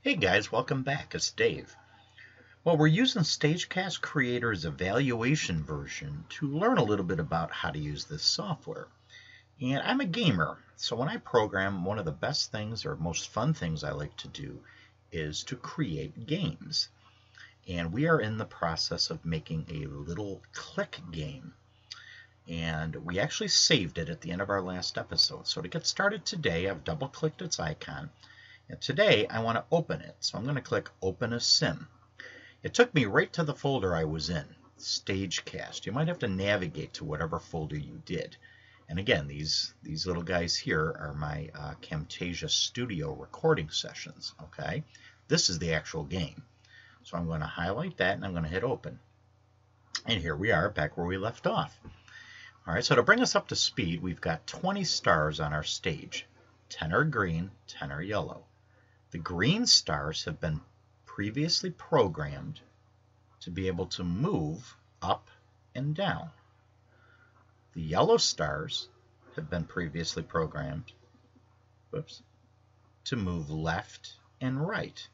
Hey guys, welcome back. It's Dave. Well, we're using Stagecast Creator's evaluation version to learn a little bit about how to use this software. And I'm a gamer, so when I program, one of the best things or most fun things I like to do is to create games. And we are in the process of making a little click game. And we actually saved it at the end of our last episode. So to get started today, I've double-clicked its icon. And today I want to open it, so I'm going to click Open a Sim. It took me right to the folder I was in, Stagecast. You might have to navigate to whatever folder you did. And again, these little guys here are my Camtasia Studio recording sessions. Okay, this is the actual game. So I'm going to highlight that and I'm going to hit Open. And here we are back where we left off. All right, so to bring us up to speed, we've got 20 stars on our stage. 10 are green, 10 are yellow. The green stars have been previously programmed to be able to move up and down. The yellow stars have been previously programmed to move left and right.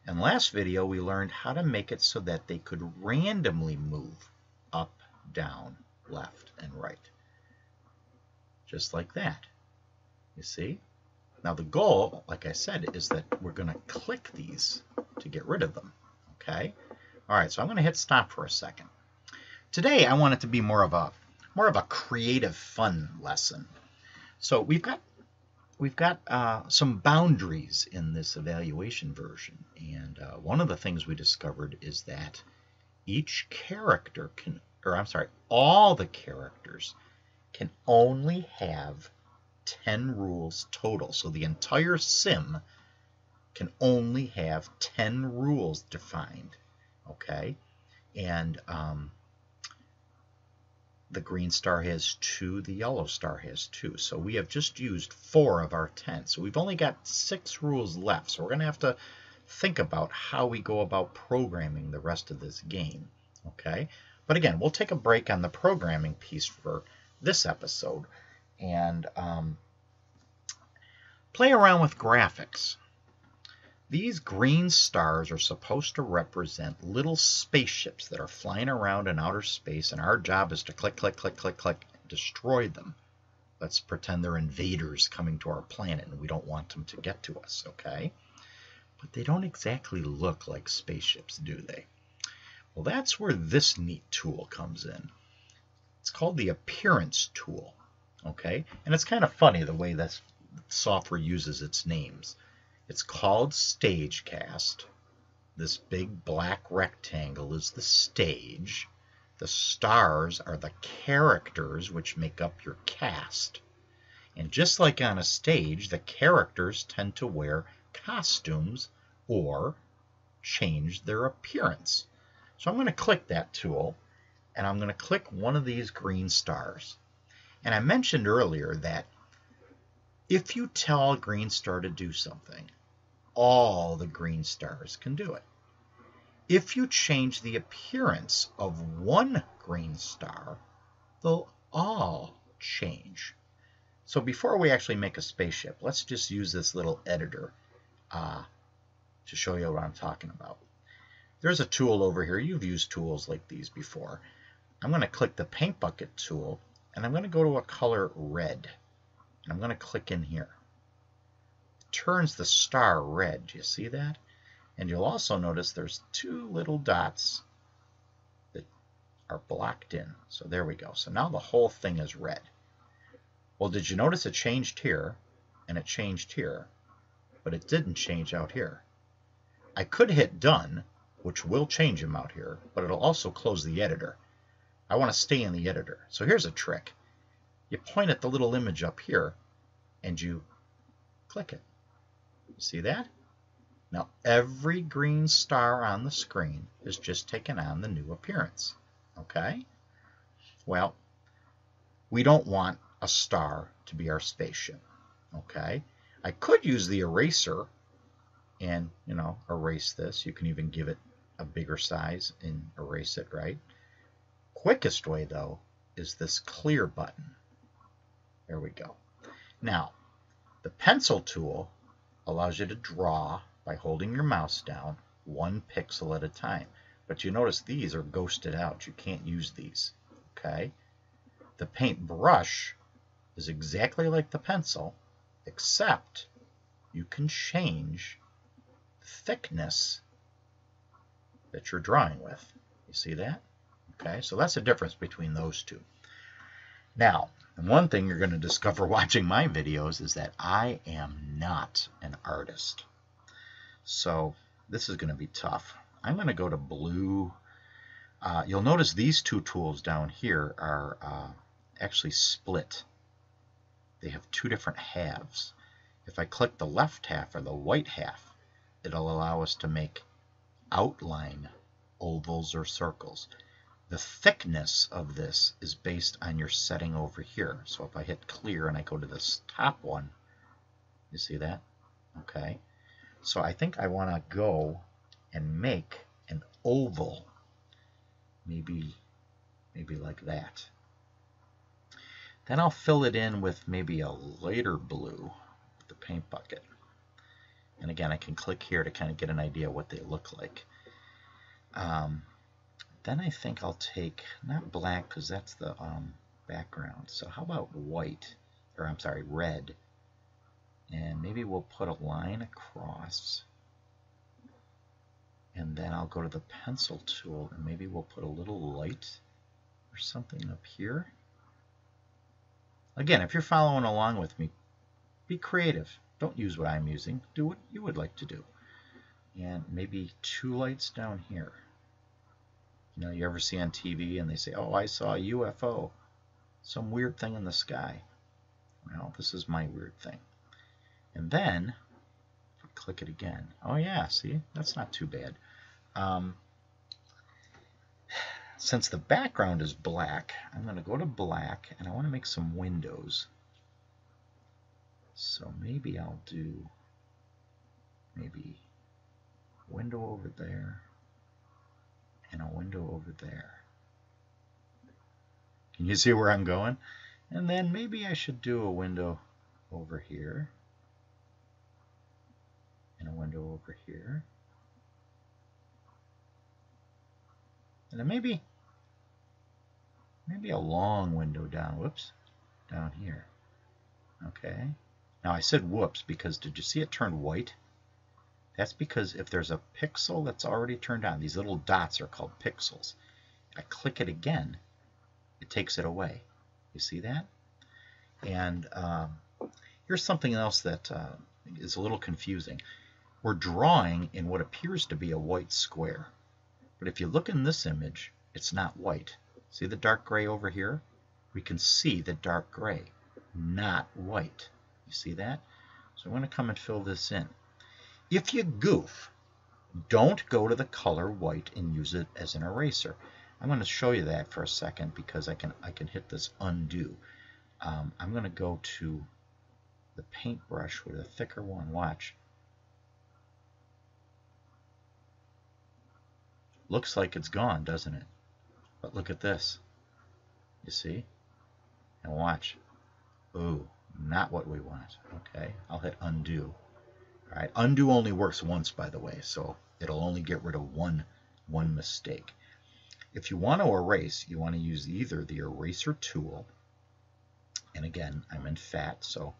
In last video, we learned how to make it so that they could randomly move up, down, left, and right. Just like that. You see? Now the goal, like I said, is that we're going to click these to get rid of them. Okay? All right, so I'm going to hit stop for a second. Today I want it to be more of a creative fun lesson. So we've got some boundaries in this evaluation version, and one of the things we discovered is that each character all the characters can only have 10 rules total. So the entire sim can only have 10 rules defined. Okay? And the green star has 2, the yellow star has 2. So we have just used 4 of our 10. So we've only got 6 rules left. So we're going to have to think about how we go about programming the rest of this game. Okay? But again, we'll take a break on the programming piece for this episode and play around with graphics. These green stars are supposed to represent little spaceships that are flying around in outer space, and our job is to click, click, click, click, click, and destroy them. Let's pretend they're invaders coming to our planet, and we don't want them to get to us, okay? But they don't exactly look like spaceships, do they? Well, that's where this neat tool comes in. It's called the Appearance tool, okay? And it's kind of funny the way this software uses its names. It's called Stagecast. This big black rectangle is the stage. The stars are the characters which make up your cast. And just like on a stage, the characters tend to wear costumes or change their appearance. So I'm going to click that tool, and I'm going to click one of these green stars. And I mentioned earlier that if you tell a green star to do something, all the green stars can do it. If you change the appearance of one green star, they'll all change. So before we actually make a spaceship, let's just use this little editor to show you what I'm talking about. There's a tool over here. You've used tools like these before. I'm going to click the paint bucket tool, and I'm going to go to a color red. And I'm going to click in here. It turns the star red. Do you see that? And you'll also notice there's 2 little dots that are blocked in. So there we go. So now the whole thing is red. Well, did you notice it changed here and it changed here, but it didn't change out here? I could hit done, which will change them out here, but it'll also close the editor. I want to stay in the editor. So here's a trick. You point at the little image up here and you click it. You see that? Now every green star on the screen is just taken on the new appearance. Okay? Well, we don't want a star to be our spaceship. Okay? I could use the eraser and, erase this. You can even give it a bigger size and erase it, right? Quickest way, though, is this clear button. There we go. Now, the pencil tool allows you to draw by holding your mouse down 1 pixel at a time. But you notice these are ghosted out. You can't use these. Okay? The paintbrush is exactly like the pencil, except you can change the thickness that you're drawing with. You see that? Okay, so that's the difference between those two. Now, one thing you're going to discover watching my videos is that I am not an artist. So this is going to be tough. I'm going to go to blue. You'll notice these two tools down here are actually split. They have 2 different halves. If I click the left half or the white half, it'll allow us to make outline ovals or circles. The thickness of this is based on your setting over here. So if I hit clear and I go to this top one, you see that? Okay. So I think I want to go and make an oval, maybe like that. Then I'll fill it in with maybe a lighter blue with the paint bucket. And again, I can click here to kind of get an idea what they look like. Then I think I'll take, not black because that's the background, so how about white, or I'm sorry, red. And maybe we'll put a line across. And then I'll go to the pencil tool and maybe we'll put a little light or something up here. Again, if you're following along with me, be creative. Don't use what I'm using. Do what you would like to do. And maybe 2 lights down here. You know, you ever see on TV and they say, oh, I saw a UFO. Some weird thing in the sky. Well, this is my weird thing. And then, if I click it again, oh yeah, see, that's not too bad. Since the background is black, I'm going to go to black and I want to make some windows. So maybe I'll do maybe a window over there and a window over there. Can you see where I'm going? And then maybe I should do a window over here and a window over here. And then maybe a long window down, whoops, down here. Okay. Now I said whoops because did you see it turn white? That's because if there's a pixel that's already turned on, these little dots are called pixels. I click it again, it takes it away. You see that? And here's something else that is a little confusing. We're drawing in what appears to be a white square. But if you look in this image, it's not white. See the dark gray over here? We can see the dark gray, not white. You see that? So I'm going to come and fill this in. If you goof, don't go to the color white and use it as an eraser. I'm going to show you that for a second because I can hit this undo. I'm going to go to the paintbrush with a thicker one. Watch. Looks like it's gone, doesn't it? But look at this. You see? And watch. Ooh, not what we want. Okay, I'll hit undo. All right, undo only works once, by the way, so it'll only get rid of one mistake. If you want to erase, you want to use either the eraser tool, and again, I'm in fat, so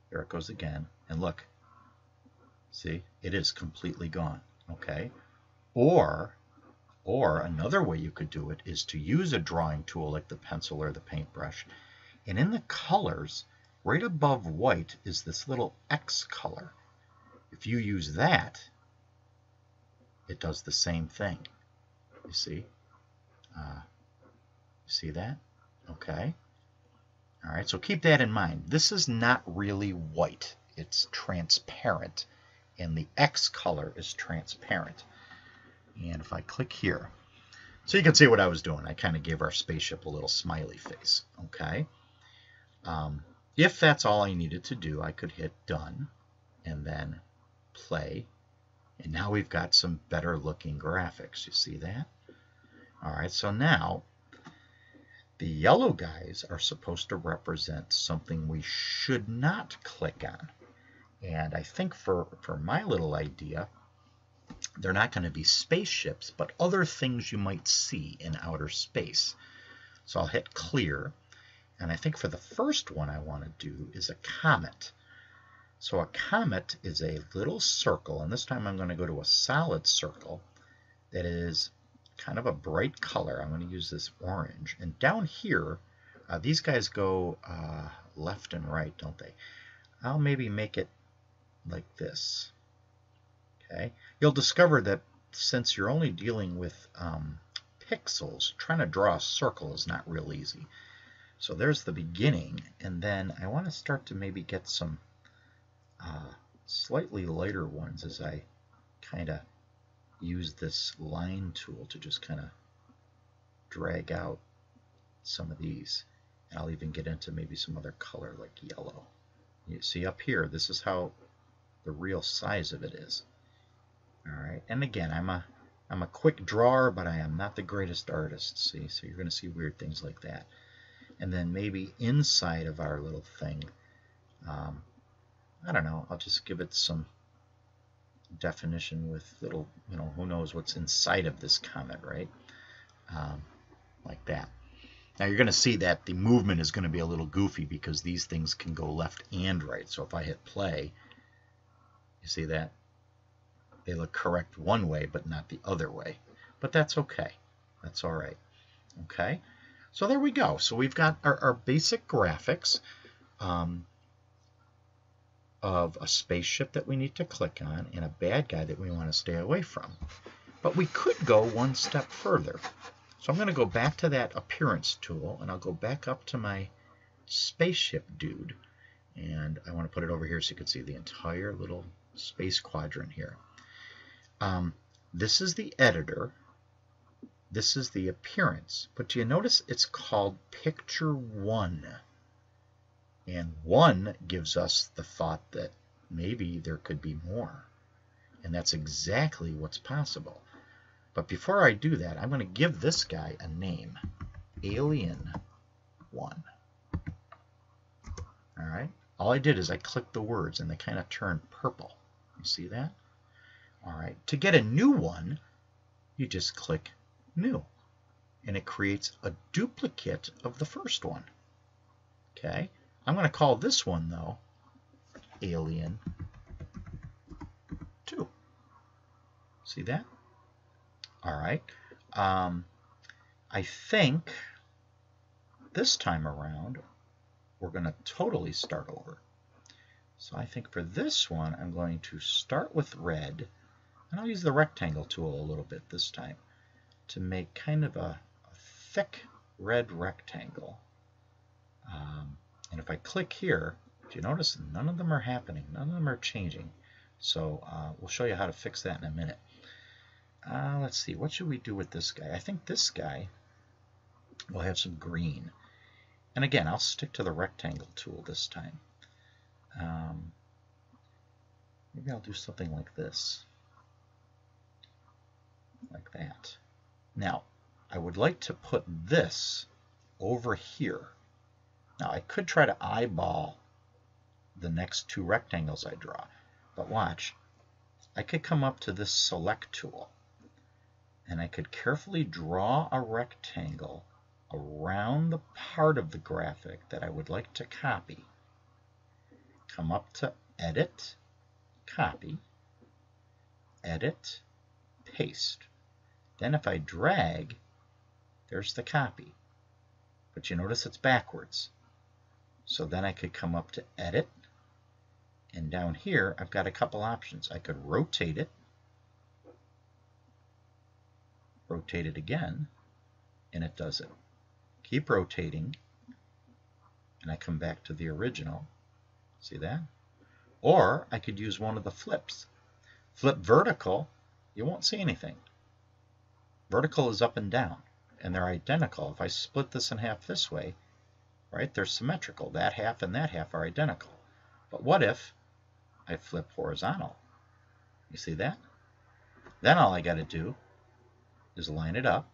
there it goes again. And look, see, it is completely gone. Okay, or another way you could do it is to use a drawing tool like the pencil or the paintbrush, and in the colors, right above white is this little X color. If you use that, it does the same thing. You see? You see that? Okay. All right, so keep that in mind. This is not really white. It's transparent, and the X color is transparent. And if I click here, so you can see what I was doing. I kind of gave our spaceship a little smiley face. Okay. If that's all I needed to do, I could hit done and then play. And now we've got some better looking graphics. You see that? All right, so now the yellow guys are supposed to represent something we should not click on. And I think for my little idea, they're not going to be spaceships, but other things you might see in outer space. So I'll hit clear. And I think for the first one I want to do is a comet. So a comet is a little circle, and this time I'm going to go to a solid circle that is kind of a bright color. I'm going to use this orange. And down here, these guys go left and right, don't they? I'll maybe make it like this. Okay. You'll discover that since you're only dealing with pixels, trying to draw a circle is not real easy. So there's the beginning, and then I want to start to maybe get some slightly lighter ones as I kind of use this line tool to just kind of drag out some of these. And I'll even get into maybe some other color like yellow. You see up here, this is how the real size of it is. All right, and again, I'm a quick drawer, but I am not the greatest artist. See, so you're going to see weird things like that. And then maybe inside of our little thing, I don't know, I'll just give it some definition with little, who knows what's inside of this comet, right? Like that. Now you're going to see that the movement is going to be a little goofy because these things can go left and right. So if I hit play, you see that? They look correct one way, but not the other way. But that's okay. That's all right. Okay? So there we go. So we've got our basic graphics of a spaceship that we need to click on and a bad guy that we want to stay away from. But we could go one step further. So I'm going to go back to that appearance tool, and I'll go back up to my spaceship dude. And I want to put it over here so you can see the entire little space quadrant here. This is the editor. This is the appearance. But do you notice it's called Picture 1? And 1 gives us the thought that maybe there could be more. And that's exactly what's possible. But before I do that, I'm going to give this guy a name. Alien 1. All right. All I did is I clicked the words and they kind of turned purple. You see that? All right. To get a new one, you just click New. And it creates a duplicate of the first one. Okay. I'm going to call this one, though, Alien 2. See that? All right. I think this time around, we're going to totally start over. So I think for this one, I'm going to start with red, and I'll use the rectangle tool a little bit this time to make kind of a thick red rectangle. And if I click here, do you notice none of them are happening? None of them are changing. So we'll show you how to fix that in a minute. Let's see, what should we do with this guy? I think this guy will have some green. And again, I'll stick to the rectangle tool this time. Maybe I'll do something like this. Like that. Now, I would like to put this over here. Now, I could try to eyeball the next two rectangles I draw. But watch. I could come up to this select tool. And I could carefully draw a rectangle around the part of the graphic that I would like to copy. Come up to Edit, Copy, Edit, Paste. Then if I drag, there's the copy. But you notice it's backwards. So then I could come up to Edit, and down here I've got a couple options. I could rotate it again, and it does it. Keep rotating, and I come back to the original. See that? Or I could use one of the flips. Flip vertical, you won't see anything. Vertical is up and down, and they're identical. If I split this in half this way, right, they're symmetrical. That half and that half are identical. But what if I flip horizontal? You see that? Then all I got to do is line it up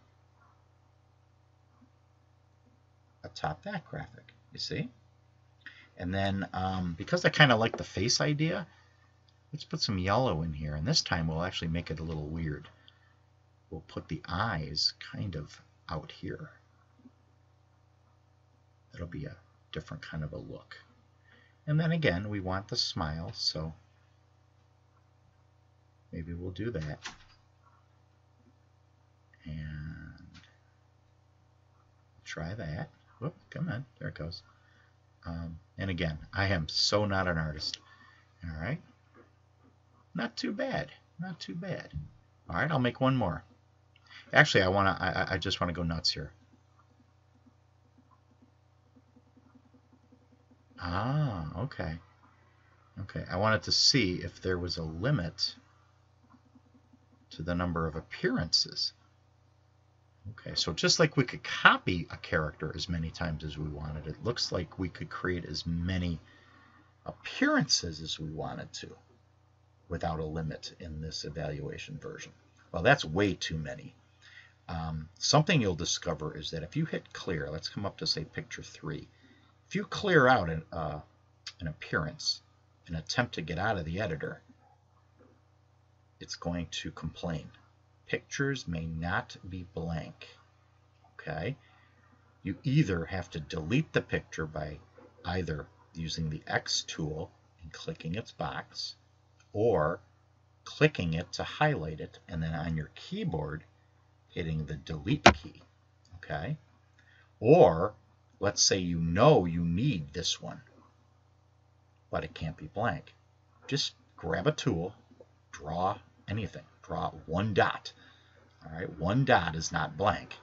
atop that graphic. You see? And then because I kind of like the face idea, let's put some yellow in here. And this time we'll actually make it a little weird. We'll put the eyes kind of out here. That'll be a different kind of a look. And then again, we want the smile, so maybe we'll do that. And try that. Whoop, come on, there it goes. And again, I am so not an artist. All right, not too bad, not too bad. All right, I'll make one more. Actually, I just want to go nuts here. Ah, okay. Okay, I wanted to see if there was a limit to the number of appearances. Okay, so just like we could copy a character as many times as we wanted, it looks like we could create as many appearances as we wanted to without a limit in this evaluation version. Well, that's way too many. Something you'll discover is that if you hit clear, let's come up to say picture 3. If you clear out an appearance and attempt to get out of the editor, it's going to complain. Pictures may not be blank. Okay? You either have to delete the picture by either using the X tool and clicking its box, or clicking it to highlight it, and then on your keyboard hitting the delete key. Okay? Or let's say you know you need this one, but it can't be blank. Just grab a tool, draw anything. Draw one dot. All right, one dot is not blank,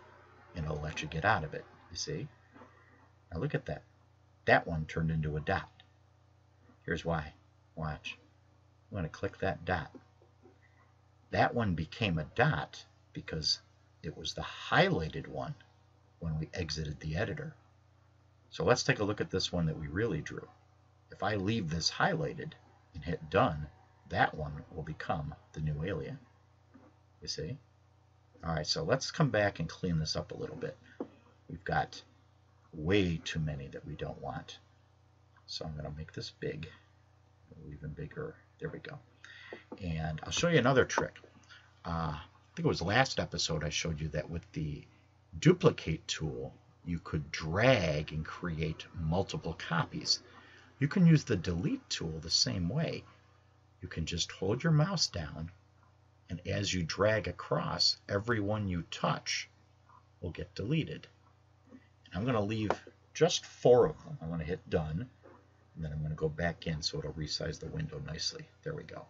and it'll let you get out of it. You see? Now look at that. That one turned into a dot. Here's why. Watch. I'm going to click that dot. That one became a dot because it was the highlighted one when we exited the editor. So let's take a look at this one that we really drew. If I leave this highlighted and hit done, that one will become the new alien. You see? All right, so let's come back and clean this up a little bit. We've got way too many that we don't want. So I'm going to make this big, even bigger. There we go. And I'll show you another trick. I think it was last episode I showed you that with the duplicate tool, you could drag and create multiple copies. You can use the delete tool the same way. You can just hold your mouse down, and as you drag across, every one you touch will get deleted. And I'm going to leave just 4 of them. I'm going to hit done, and then I'm going to go back in so it'll resize the window nicely. There we go.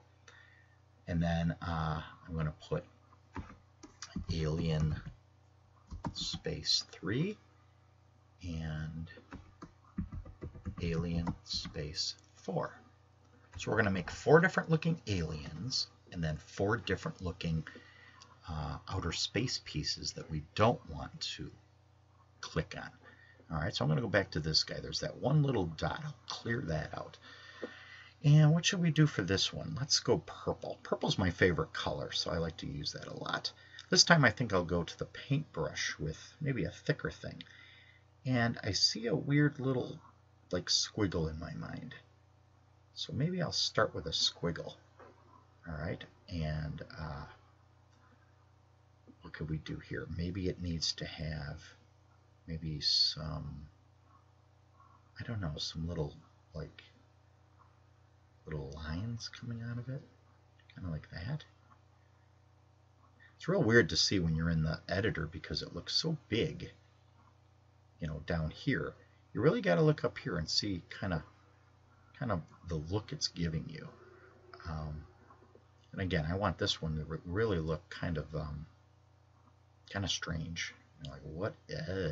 And then I'm going to put alien space 3 and alien space 4. So we're going to make 4 different looking aliens and then 4 different looking outer space pieces that we don't want to click on. All right, so I'm going to go back to this guy. There's that one little dot. I'll clear that out. And what should we do for this one? Let's go purple. Purple's my favorite color, so I like to use that a lot. This time I think I'll go to the paintbrush with maybe a thicker thing. And I see a weird little like squiggle in my mind. So maybe I'll start with a squiggle. All right, and what could we do here? Maybe it needs to have maybe some, I don't know, some little like little lines coming out of it, kind of like that. It's real weird to see when you're in the editor because it looks so big, you know, down here. You really got to look up here and see kind of the look it's giving you. And again, I want this one to really look kind of strange. You know, like what?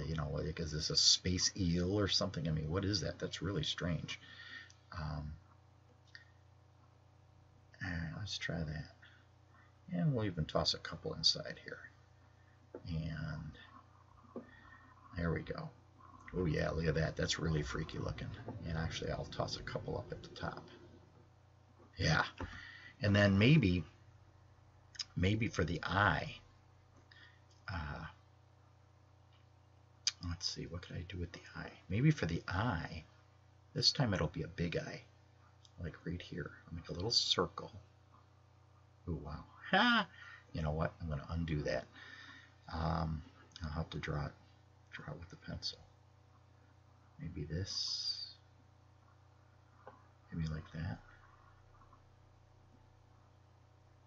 You know, like is this a space eel or something? I mean, what is that? That's really strange. All right, let's try that. And we'll even toss a couple inside here. And there we go. Oh yeah, look at that. That's really freaky looking. And actually, I'll toss a couple up at the top. Yeah. And then maybe for the eye, let's see, what could I do with the eye? Maybe for the eye, This time it'll be a big eye, like right here. I'll make a little circle. Ooh, wow. Ha! You know what? I'm going to undo that. I'll have to draw it with the pencil. Maybe this. Maybe like that.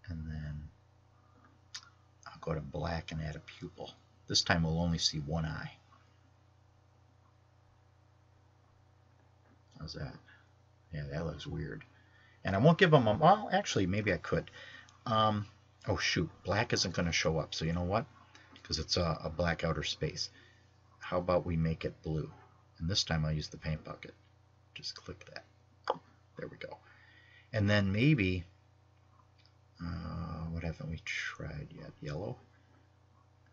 And then I'll go to black and add a pupil. This time we'll only see one eye. How's that? Yeah, that looks weird. And I won't give them a, well, actually, maybe I could. Oh, shoot. Black isn't going to show up. So you know what? Because it's a black outer space. How about we make it blue? And this time I'll use the paint bucket. Just click that. There we go. And then maybe, what haven't we tried yet? Yellow?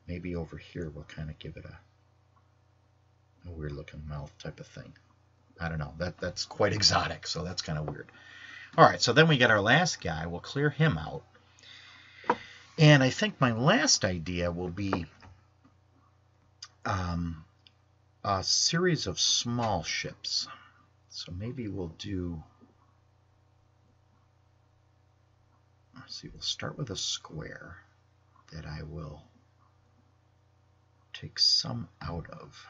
Maybe over here we'll kind of give it a weird looking mouth type of thing. I don't know. That's quite exotic, so that's kind of weird. All right, so then we get our last guy. We'll clear him out. And I think my last idea will be a series of small ships. So maybe we'll do, let's see, we'll start with a square that I will take some out of.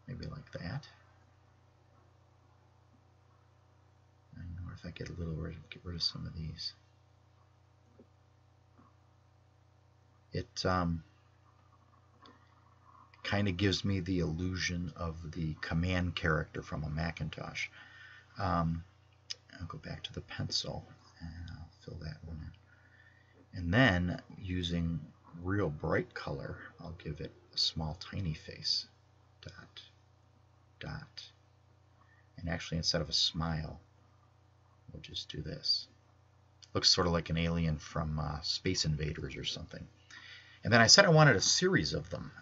Maybe like that. And what if I get a little get rid of some of these? It kind of gives me the illusion of the command character from a Macintosh. I'll go back to the pencil and I'll fill that one in. And then using real bright color, I'll give it a small tiny face. Dot, dot. And actually instead of a smile, we'll just do this. Looks sort of like an alien from Space Invaders or something. And then I said I wanted a series of them.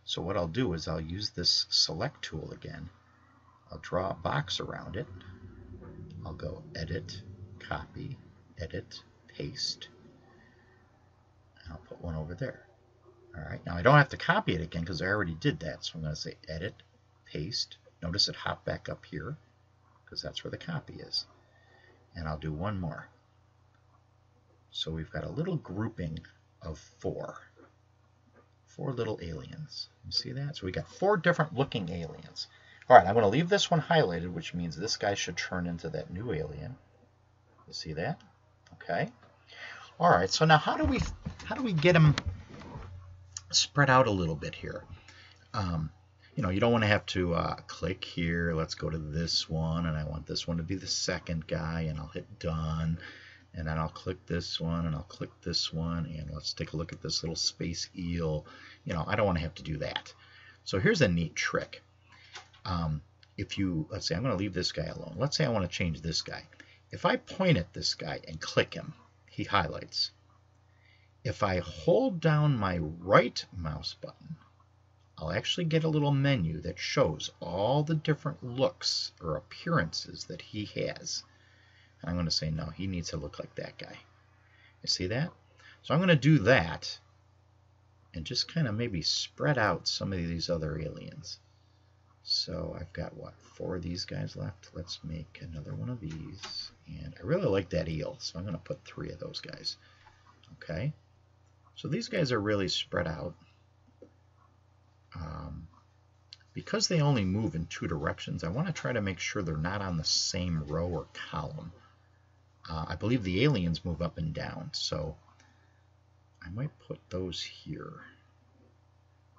So what I'll do is I'll use this select tool again. I'll draw a box around it. I'll go edit, copy, edit, paste. And I'll put one over there. All right, now I don't have to copy it again because I already did that. So I'm going to say edit, paste. Notice it hopped back up here because that's where the copy is. And I'll do one more. So we've got a little grouping of four little aliens. You see that? So we got 4 different looking aliens. All right, I'm going to leave this one highlighted, which means this guy should turn into that new alien. You see that? Okay. All right. So now how do we get them spread out a little bit here? You know, you don't want to have to click here. Let's go to this one, and I want this one to be the second guy, and I'll hit done. And then I'll click this one, and I'll click this one, and let's take a look at this little space eel. You know, I don't want to have to do that. So here's a neat trick. If you, let's say I'm going to leave this guy alone. Let's say I want to change this guy. If I point at this guy and click him, he highlights. If I hold down my right mouse button, I'll actually get a little menu that shows all the different looks or appearances that he has. I'm going to say, no, he needs to look like that guy. You see that? So I'm going to do that and just kind of maybe spread out some of these other aliens. So I've got, what, 4 of these guys left? Let's make another one of these. And I really like that eel, so I'm going to put 3 of those guys. Okay? So these guys are really spread out. Because they only move in 2 directions, I want to try to make sure they're not on the same row or column. I believe the aliens move up and down, so I might put those here.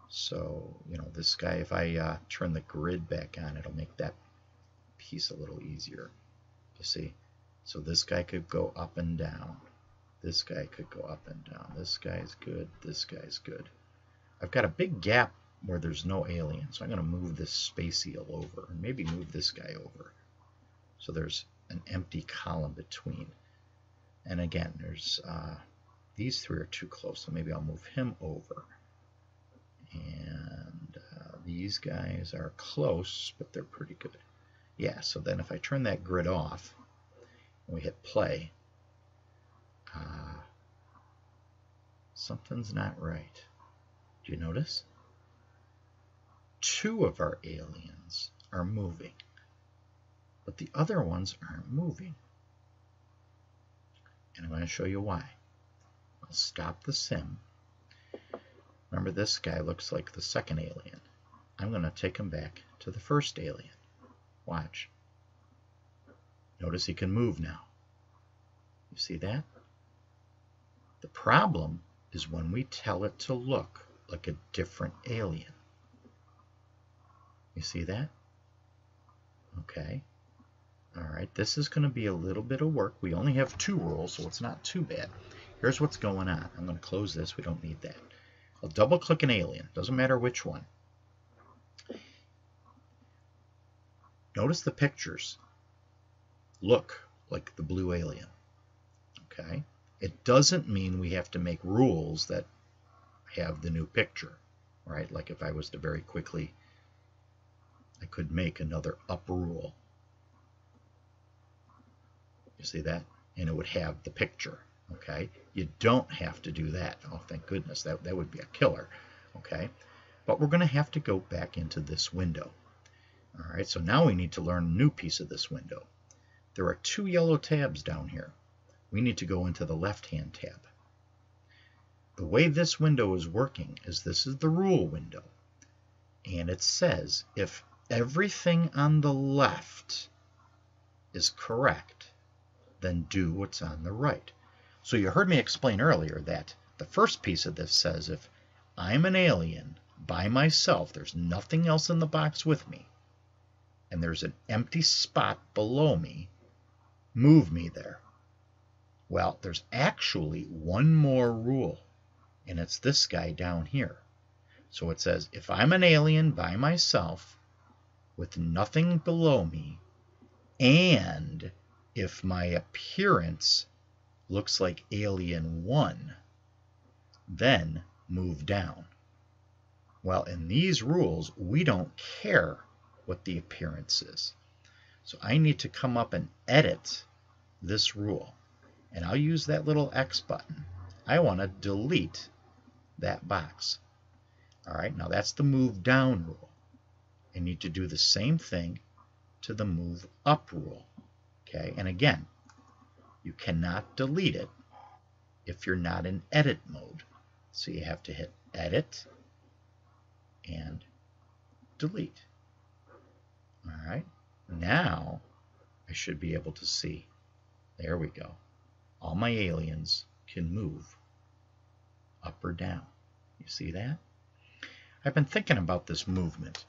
So, you know, this guy, if I turn the grid back on, it'll make that piece a little easier. You see? So this guy could go up and down. This guy could go up and down. This guy's good. This guy's good. I've got a big gap where there's no alien, so I'm going to move this space eel over, and maybe move this guy over. So there's an empty column between. And again, there's these 3 are too close, so maybe I'll move him over. And these guys are close, but they're pretty good. Yeah, so then if I turn that grid off and we hit play, something's not right. Do you notice? 2 of our aliens are moving, but the other ones aren't moving. And I'm going to show you why. I'll stop the sim. Remember, this guy looks like the second alien. I'm going to take him back to the first alien. Watch. Notice he can move now. You see that? The problem is when we tell it to look like a different alien. You see that? Okay. All right, this is going to be a little bit of work. We only have 2 rules, so it's not too bad. Here's what's going on. I'm going to close this. We don't need that. I'll double click an alien. Doesn't matter which one. Notice the pictures look like the blue alien. Okay? It doesn't mean we have to make rules that have the new picture, right? Like if I was to very quickly, I could make another up rule. You see that? And it would have the picture, okay? You don't have to do that. Oh, thank goodness. That would be a killer, okay? But we're going to have to go back into this window. All right, so now we need to learn a new piece of this window. There are 2 yellow tabs down here. We need to go into the left-hand tab. The way this window is working is this is the rule window. And it says if everything on the left is correct, then do what's on the right. So you heard me explain earlier that the first piece of this says if I'm an alien by myself, there's nothing else in the box with me, and there's an empty spot below me, move me there. Well, there's actually one more rule, and it's this guy down here. So it says if I'm an alien by myself with nothing below me, and if my appearance looks like Alien 1, then move down. Well, in these rules, we don't care what the appearance is. So I need to come up and edit this rule. And I'll use that little X button. I want to delete that box. All right, now that's the move down rule. I need to do the same thing to the move up rule. Okay, and again, you cannot delete it if you're not in edit mode. So you have to hit edit and delete. All right, now I should be able to see. There we go. All my aliens can move up or down. You see that? I've been thinking about this movement.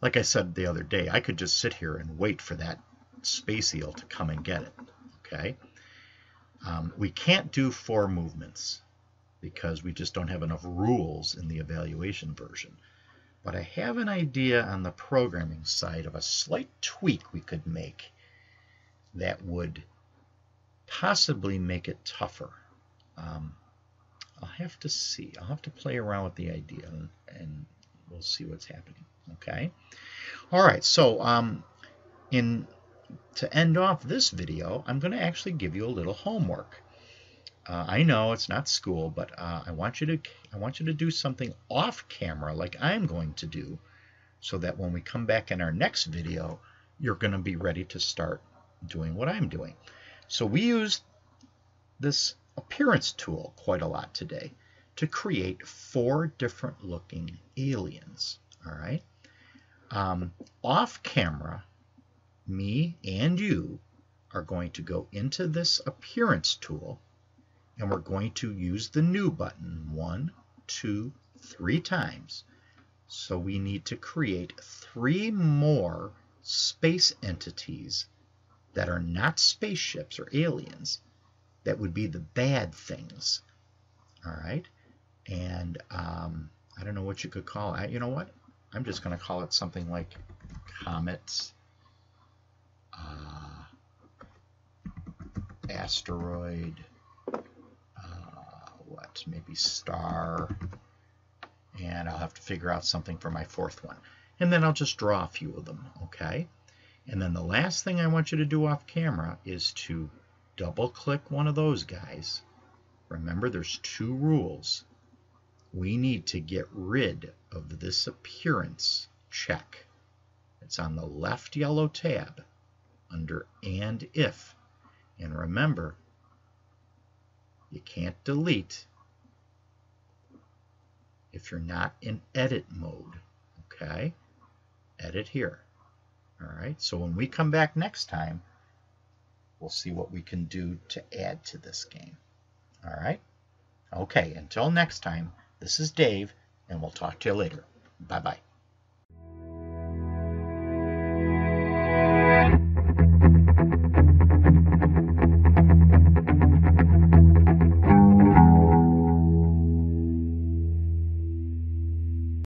Like I said the other day, I could just sit here and wait for that space eel to come and get it. Okay? We can't do 4 movements because we just don't have enough rules in the evaluation version. But I have an idea on the programming side of a slight tweak we could make that would possibly make it tougher. I'll have to see. I'll have to play around with the idea and we'll see what's happening. Okay? All right, so to end off this video, I'm going to actually give you a little homework. I know it's not school, but I want you to do something off camera like I'm going to do, so that when we come back in our next video, you're going to be ready to start doing what I'm doing. So we used this appearance tool quite a lot today to create 4 different looking aliens. All right. Off camera, me and you are going to go into this appearance tool, and we're going to use the new button 1, 2, 3 times. So we need to create 3 more space entities that are not spaceships or aliens. That would be the bad things. All right. And I don't know what you could call it. You know what? I'm just going to call it something like comets, asteroid, maybe star, and I'll have to figure out something for my 4th one. And then I'll just draw a few of them, okay? And then the last thing I want you to do off camera is to double click one of those guys. Remember, there's 2 rules. we need to get rid of this appearance check. It's on the left yellow tab under and if. And remember, you can't delete if you're not in edit mode. Okay? Edit here. All right, so when we come back next time, we'll see what we can do to add to this game. All right? Okay, until next time, this is Dave, and we'll talk to you later. Bye-bye.